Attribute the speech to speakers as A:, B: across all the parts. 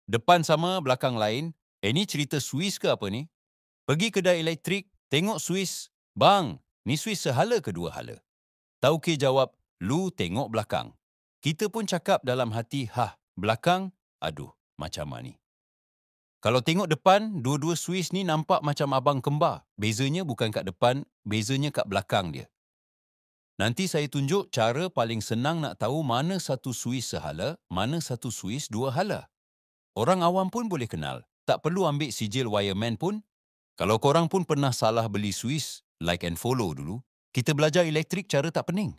A: Depan sama, belakang lain. Ni cerita Swiss ke apa ni? Pergi kedai elektrik, tengok Swiss. Bang, ni Swiss sehala ke dua hala? Tauke jawab, lu tengok belakang. Kita pun cakap dalam hati, belakang? Aduh, macam mana ni? Kalau tengok depan, dua-dua Swiss ni nampak macam abang kembar. Bezanya bukan kat depan, bezanya kat belakang dia. Nanti saya tunjuk cara paling senang nak tahu mana satu Swiss sehala, mana satu Swiss dua hala. Orang awam pun boleh kenal. Tak perlu ambil sijil wireman pun. Kalau korang pun pernah salah beli Swiss, like and follow dulu. Kita belajar elektrik cara tak pening.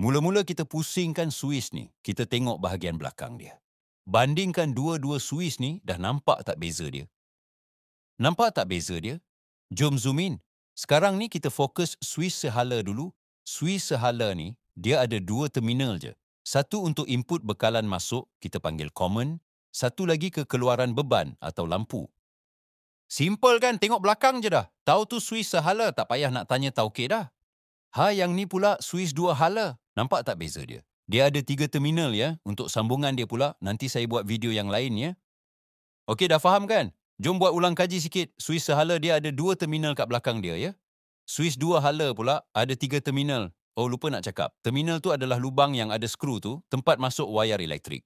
A: Mula-mula kita pusingkan Swiss ni, kita tengok bahagian belakang dia. Bandingkan dua-dua Swiss ni, dah nampak tak beza dia? Nampak tak beza dia? Jom zoom in. Sekarang ni kita fokus Swiss sehala dulu. Swiss sehala ni, dia ada dua terminal je. Satu untuk input bekalan masuk, kita panggil common. Satu lagi ke keluaran beban atau lampu. Simple kan? Tengok belakang je dah. Tahu tu Swiss sehala, tak payah nak tanya tauke dah. Yang ni pula Swiss dua hala. Nampak tak beza dia? Dia ada 3 terminal ya. Untuk sambungan dia pula, nanti saya buat video yang lain ya. Okey, dah faham kan? Jom buat ulang kaji sikit. Swiss sehala dia ada 2 terminal kat belakang dia ya. Swiss dua hala pula ada 3 terminal. Oh, lupa nak cakap. Terminal tu adalah lubang yang ada skru tu, tempat masuk wayar elektrik.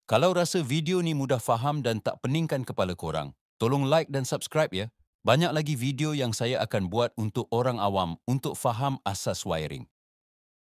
A: Kalau rasa video ni mudah faham dan tak peningkan kepala korang, tolong like dan subscribe ya. Banyak lagi video yang saya akan buat untuk orang awam untuk faham asas wiring.